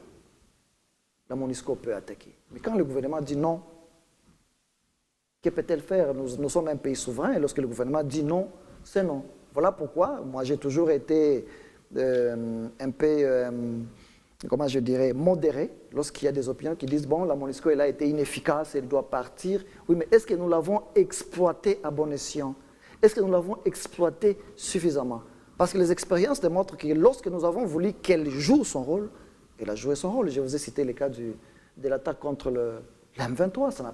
la MONUSCO peut attaquer. Mais quand le gouvernement dit non, que peut-elle faire? Nous sommes un pays souverain et lorsque le gouvernement dit non, c'est non. Voilà pourquoi moi j'ai toujours été un peu, comment je dirais, modéré lorsqu'il y a des opinions qui disent bon, la MONUSCO elle a été inefficace, elle doit partir. Oui, mais est-ce que nous l'avons exploité à bon escient? Est-ce que nous l'avons exploité suffisamment? Parce que les expériences démontrent que lorsque nous avons voulu qu'elle joue son rôle, elle a joué son rôle. Je vous ai cité le cas de l'attaque contre le M23, ça n'a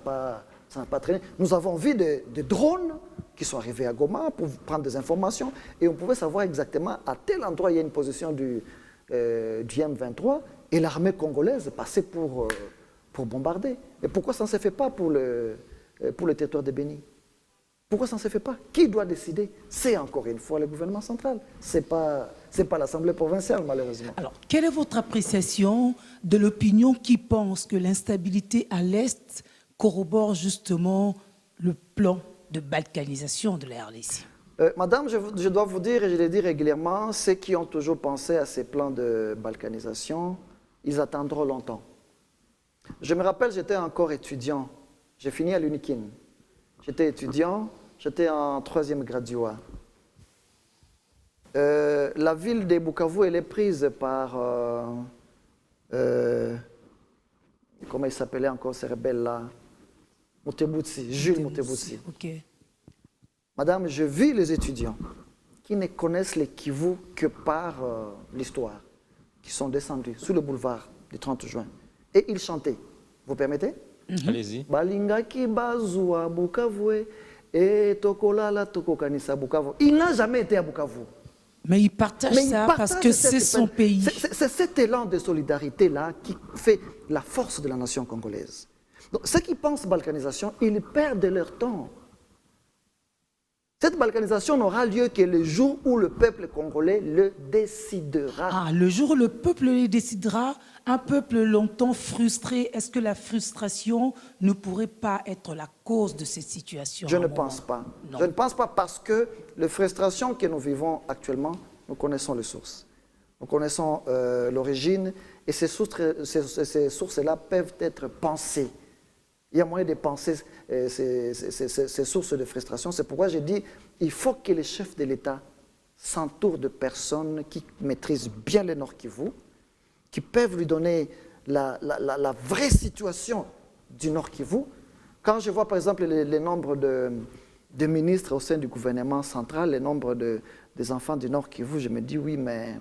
pas traîné. Nous avons vu des drones qui sont arrivés à Goma pour prendre des informations et on pouvait savoir exactement à tel endroit il y a une position du M23 et l'armée congolaise passait pour bombarder. Et pourquoi ça ne se fait pas pour le territoire de Béni? Pourquoi ça ne se fait pas? Qui doit décider? C'est encore une fois le gouvernement central. Ce n'est pas l'Assemblée provinciale, malheureusement. Alors, quelle est votre appréciation de l'opinion qui pense que l'instabilité à l'Est corrobore justement le plan de balkanisation de la RDC? Madame, je dois vous dire, et je l'ai dit régulièrement, ceux qui ont toujours pensé à ces plans de balkanisation, ils attendront longtemps. Je me rappelle, j'étais encore étudiant. J'ai fini à l'UNIKIN. J'étais étudiant, j'étais en 3e graduat. La ville de Bukavu, elle est prise par... comment il s'appelait encore ces rebelles-là? Mutebutsi, Jules Mutebutsi. Okay. Madame, je vis les étudiants qui ne connaissent les Kivu que par l'histoire, qui sont descendus sur le boulevard du 30 juin. Et ils chantaient. Vous permettez? Allez-y. Balingaki bazua Bukavu et tokolala tokokanisa Bukavu. Il n'a jamais été à Bukavu. Mais il partage ça parce que c'est son pays. C'est cet élan de solidarité-là qui fait la force de la nation congolaise. Donc, ceux qui pensent balkanisation, ils perdent leur temps. Cette balkanisation n'aura lieu que le jour où le peuple congolais le décidera. Ah, le jour où le peuple le décidera, un peuple longtemps frustré, est-ce que la frustration ne pourrait pas être la cause de cette situation? Je ne pense pas. Non. Je ne pense pas parce que les frustrations que nous vivons actuellement, nous connaissons les sources. Nous connaissons l'origine et ces sources-là peuvent être pensées. Il y a moyen de penser ces sources de frustration. C'est pourquoi j'ai dit il faut que les chefs de l'État s'entourent de personnes qui maîtrisent bien le Nord Kivu, qui peuvent lui donner la vraie situation du Nord Kivu. Quand je vois par exemple les nombres de ministres au sein du gouvernement central, les nombres des enfants du Nord Kivu, je me dis oui, mais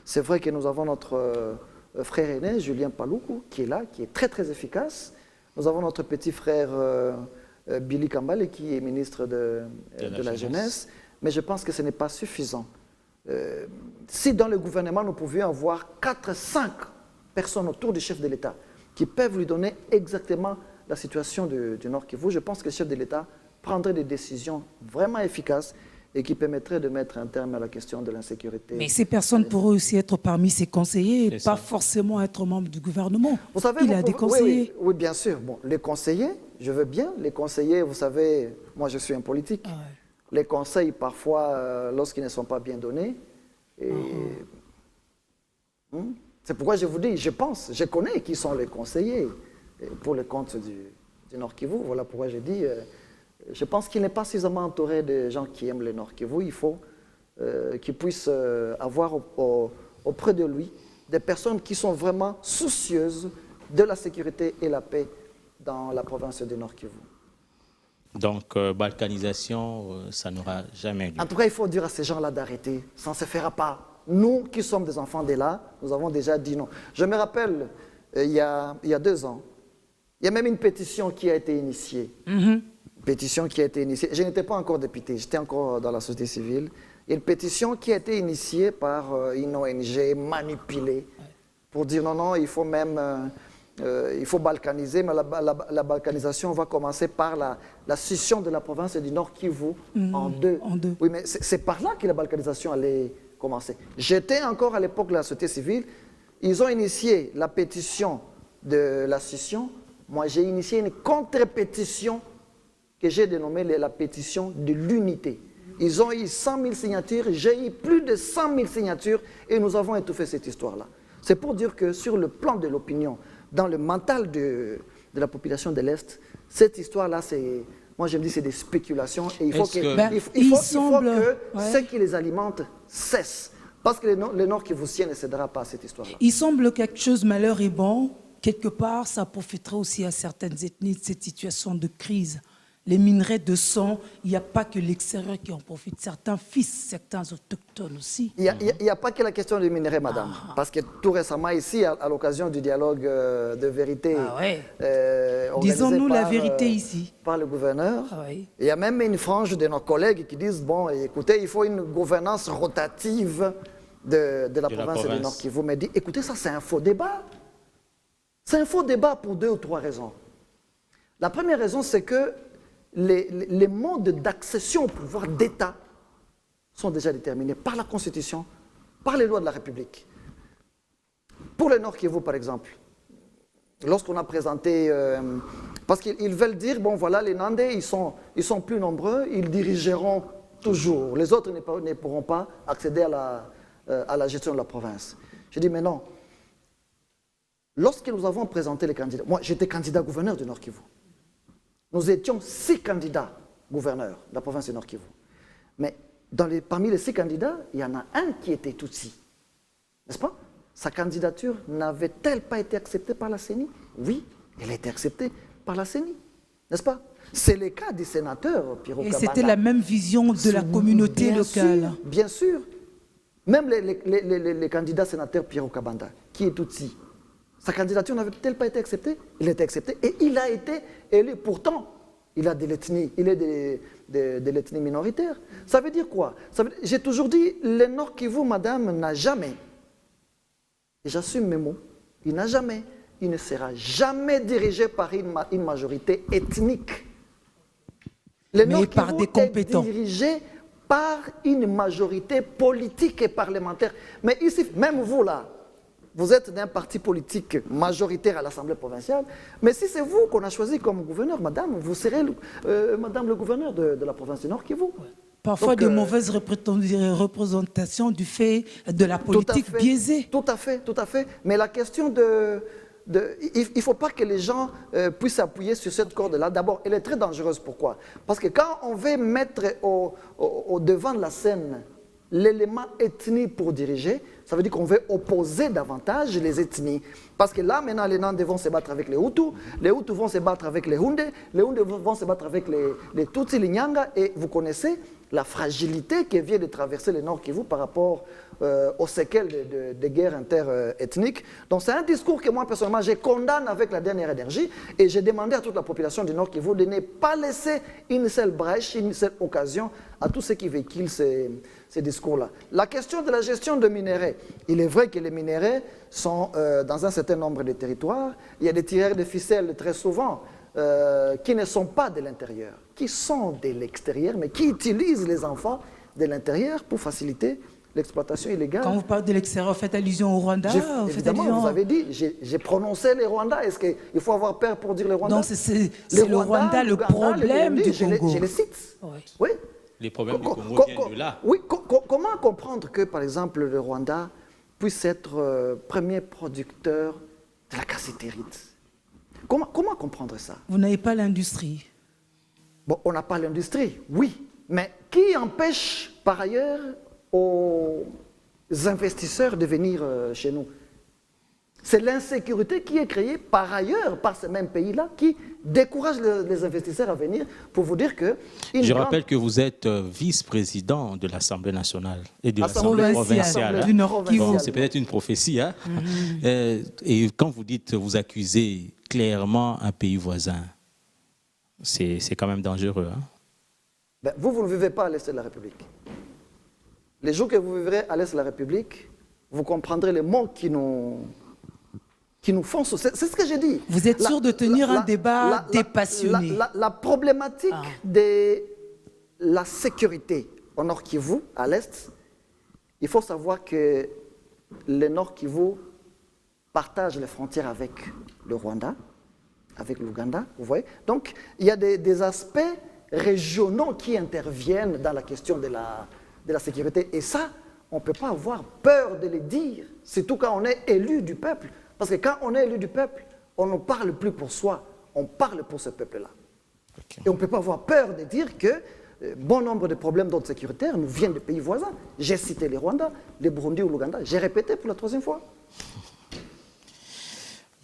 c'est vrai que nous avons notre frère aîné, Julien Paluku, qui est là, qui est très très efficace. Nous avons notre petit frère Billy Kambale qui est ministre de la Jeunesse, mais je pense que ce n'est pas suffisant. Si dans le gouvernement nous pouvions avoir 4-5 personnes autour du chef de l'État qui peuvent lui donner exactement la situation du Nord Kivu, je pense que le chef de l'État prendrait des décisions vraiment efficaces et qui permettrait de mettre un terme à la question de l'insécurité. Mais ces personnes pourraient aussi être parmi ses conseillers, et C'est pas ça. forcément être membres du gouvernement. Vous savez, Il a des conseillers. Oui, bien sûr. Bon, les conseillers, je veux bien. Les conseillers, vous savez, moi je suis un politique. Ah ouais. Les conseils, parfois, lorsqu'ils ne sont pas bien donnés, et c'est pourquoi je vous dis, je connais qui sont les conseillers pour le compte du Nord Kivu. Voilà pourquoi je dis, je pense qu'il n'est pas suffisamment entouré de gens qui aiment le Nord Kivu. Il faut qu'il puisse avoir auprès de lui des personnes qui sont vraiment soucieuses de la sécurité et la paix dans la province du Nord Kivu. Donc, balkanisation, ça n'aura jamais lieu. En tout cas, il faut dire à ces gens-là d'arrêter. Ça ne se fera pas. Nous qui sommes des enfants d'Ella, nous avons déjà dit non. Je me rappelle, il y a 2 ans, il y a même une pétition qui a été initiée. Pétition qui a été initiée. Je n'étais pas encore député, j'étais encore dans la société civile. Il y a une pétition qui a été initiée par une ONG manipulée pour dire non, non, il faut même... il faut balkaniser, mais la balkanisation va commencer par la scission de la province du Nord Kivu en deux. Oui, mais c'est par là que la balkanisation allait commencer. J'étais encore à l'époque de la société civile. Ils ont initié la pétition de la scission. Moi, j'ai initié une contre-pétition que j'ai dénommée la pétition de l'unité. Ils ont eu 100 000 signatures, j'ai eu plus de 100 000 signatures et nous avons étouffé cette histoire-là. C'est pour dire que sur le plan de l'opinion, dans le mental de la population de l'Est, cette histoire-là, moi je me dis c'est des spéculations et il faut que ceux qui les alimentent cessent. Parce que le Nord Kivusien ne cédera pas à cette histoire-là. Il semble quelque chose, malheur est bon, quelque part, ça profiterait aussi à certaines ethnies de cette situation de crise. Les minerais de sang, il n'y a pas que l'extérieur qui en profite. Certains fils, certains autochtones aussi. Il n'y a pas que la question des minerais, madame. Parce que tout récemment, ici, à l'occasion du dialogue de vérité, disons-nous la vérité ici, par le gouverneur, il y a même une frange de nos collègues qui disent, bon, écoutez, il faut une gouvernance rotative de la province du Nord Kivu. Mais dit, écoutez, ça c'est un faux débat. C'est un faux débat pour 2 ou 3 raisons. La première raison, c'est que les modes d'accession au pouvoir d'État sont déjà déterminés par la Constitution, par les lois de la République. Pour le Nord Kivu, par exemple, lorsqu'on a présenté... parce qu'ils veulent dire, bon voilà, les Nandais, ils sont plus nombreux, ils dirigeront toujours. Les autres ne pourront pas accéder à la gestion de la province. Je dis, mais non. Lorsque nous avons présenté les candidats, moi j'étais candidat gouverneur du Nord Kivu. Nous étions 6 candidats gouverneurs de la province du Nord Kivu. Mais parmi les 6 candidats, il y en a un qui était Tutsi. N'est-ce pas? Sa candidature n'avait-elle pas été acceptée par la CENI? Oui, elle a été acceptée par la CENI. N'est-ce pas? C'est le cas du sénateur Pierrot Kabanda. Et c'était la même vision de la communauté locale. Bien sûr. Même les candidats sénateurs Pierrot Kabanda, qui est Tutsi. Sa candidature n'avait-elle pas été acceptée? Il a été accepté et il a été élu. Pourtant, il est de l'ethnie minoritaire. Ça veut dire quoi? J'ai toujours dit, le Nord Kivu, madame, n'a jamais, et j'assume mes mots, il ne sera jamais dirigé par une majorité ethnique. Le Nord Kivu est dirigé par une majorité politique et parlementaire. Mais ici, même vous là, vous êtes d'un parti politique majoritaire à l'Assemblée provinciale, mais si c'est vous qu'on a choisi comme gouverneur, madame, vous serez madame le gouverneur de la province du Nord Kivu. Parfois de mauvaises représentations du fait de la politique biaisée. Tout à fait, tout à fait. Mais la question il ne faut pas que les gens puissent s'appuyer sur cette corde-là. D'abord, elle est très dangereuse. Pourquoi? Parce que quand on veut mettre au devant de la scène l'élément ethnie pour diriger, ça veut dire qu'on veut opposer davantage les ethnies. Parce que là, maintenant, les Nandais vont se battre avec les Hutus vont se battre avec les Hundés vont se battre avec les Tutsis, les Nyanga, et vous connaissez la fragilité qui vient de traverser le Nord Kivu par rapport aux séquelles de guerres interethniques. Donc c'est un discours que moi, personnellement, je condamne avec la dernière énergie, et j'ai demandé à toute la population du Nord Kivu de ne pas laisser une seule brèche, une seule occasion à tous ceux qui véhiculent ces discours-là. La question de la gestion de minerais, il est vrai que les minerais sont dans un certain nombre de territoires. Il y a des tireurs de ficelles très souvent qui ne sont pas de l'intérieur, qui sont de l'extérieur, mais qui utilisent les enfants de l'intérieur pour faciliter l'exploitation illégale. Quand vous parlez de l'extérieur, vous faites allusion au Rwanda? Évidemment, vous avez dit, j'ai prononcé les Rwandais. Est-ce qu'il faut avoir peur pour dire les Rwandais? Donc c'est le Rwanda le problème du Congo. Je les cite. Oui. Oui. Les problèmes du Congo viennent de là. Oui, comment comprendre que, par exemple, le Rwanda puisse être premier producteur de la cassitérite? Comment comprendre ça? Vous n'avez pas l'industrie. Bon, on n'a pas l'industrie, oui. Mais qui empêche, par ailleurs, aux investisseurs de venir chez nous? C'est l'insécurité qui est créée par ailleurs, par ces mêmes pays-là, qui décourage les investisseurs à venir pour vous dire que... Je rappelle que vous êtes vice-président de l'Assemblée nationale et de l'Assemblée provinciale. Du Nord Kivu. Bon, c'est peut-être une prophétie. Hein? Et quand vous dites, vous accusez clairement un pays voisin, c'est quand même dangereux. Hein? Ben, vous ne vivez pas à l'Est de la République. Les jours que vous vivrez à l'Est de la République, vous comprendrez les mots qui nous font... C'est ce que j'ai dit. Vous êtes sûr de tenir un débat dépassionné? La problématique de la sécurité au Nord Kivu, à l'Est, il faut savoir que le Nord Kivu partage les frontières avec le Rwanda, avec l'Ouganda, vous voyez. Donc, il y a des aspects régionaux qui interviennent dans la question de la sécurité. Et ça, on ne peut pas avoir peur de les dire, surtout quand on est élu du peuple. Parce que quand on est élu du peuple, on ne parle plus pour soi, on parle pour ce peuple-là. Okay. Et on ne peut pas avoir peur de dire que bon nombre de problèmes d'ordre sécuritaire nous viennent des pays voisins. J'ai cité les Rwandais, les Burundi ou l'Ouganda. J'ai répété pour la 3e fois.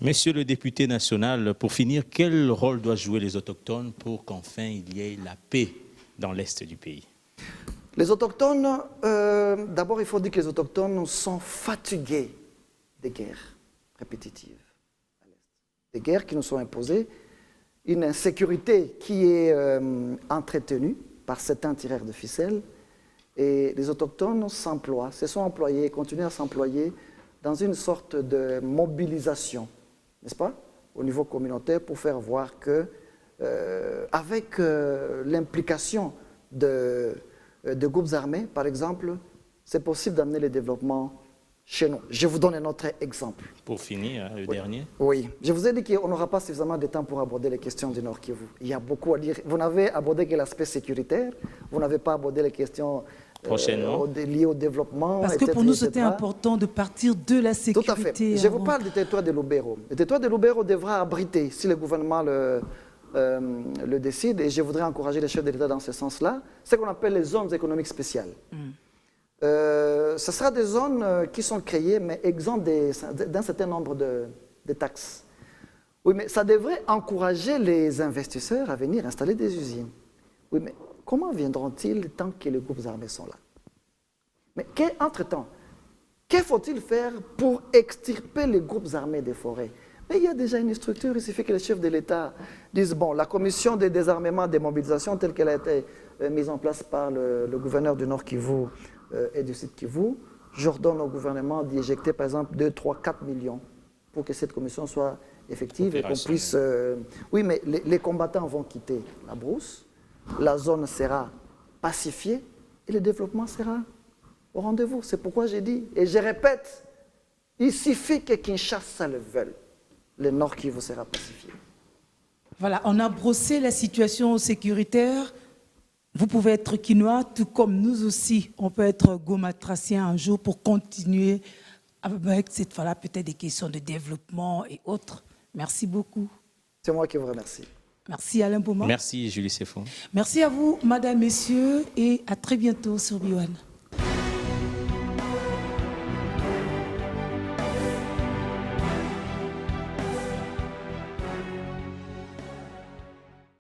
Monsieur le député national, pour finir, quel rôle doivent jouer les autochtones pour qu'enfin il y ait la paix dans l'Est du pays? Les autochtones, d'abord il faut dire que les autochtones sont fatigués des guerres répétitives à l'Est. Des guerres qui nous sont imposées, une insécurité qui est entretenue par certains tireurs de ficelle, et les autochtones s'emploient, se sont employés, continuent à s'employer dans une sorte de mobilisation, n'est-ce pas, au niveau communautaire, pour faire voir que, avec l'implication de groupes armés, par exemple, c'est possible d'amener le développement chez nous. Je vous donne un autre exemple. Pour finir, le dernier. Oui, je vous ai dit qu'on n'aura pas suffisamment de temps pour aborder les questions du Nord Kivu. Il y a beaucoup à dire. Vous n'avez abordé que l'aspect sécuritaire, vous n'avez pas abordé les questions liées au développement. Parce que pour nous, c'était important de partir de la sécurité. Tout à fait. Je vous parle du territoire de Lubero. Le territoire de Lubero devra abriter, si le gouvernement le décide, et je voudrais encourager les chefs de l'État dans ce sens-là, ce qu'on appelle les zones économiques spéciales. Ce sera des zones qui sont créées, mais exemptes d'un certain nombre de taxes. Oui, mais ça devrait encourager les investisseurs à venir installer des usines. Oui, mais comment viendront-ils tant que les groupes armés sont là? Mais entre-temps, que faut-il faire pour extirper les groupes armés des forêts? Mais il y a déjà une structure, il suffit que les chefs de l'État disent, bon, la commission de désarmement et de mobilisation telle qu'elle a été mise en place par le gouverneur du Nord Kivu et du Sud Kivu, j'ordonne au gouvernement d'y éjecter par exemple 2, 3, 4 millions pour que cette commission soit effective et qu'on puisse... Oui, mais les combattants vont quitter la brousse, la zone sera pacifiée et le développement sera au rendez-vous. C'est pourquoi j'ai dit, et je répète, il suffit que Kinshasa le veuille, le Nord Kivu sera pacifié. Voilà, on a brossé la situation sécuritaire. Vous pouvez être quinois, tout comme nous aussi. On peut être gomatracien un jour pour continuer avec cette fois-là peut-être des questions de développement et autres. Merci beaucoup. C'est moi qui vous remercie. Merci Alain Bouma. Merci Julie Sefo. Merci à vous, madame, messieurs, et à très bientôt sur Biwan.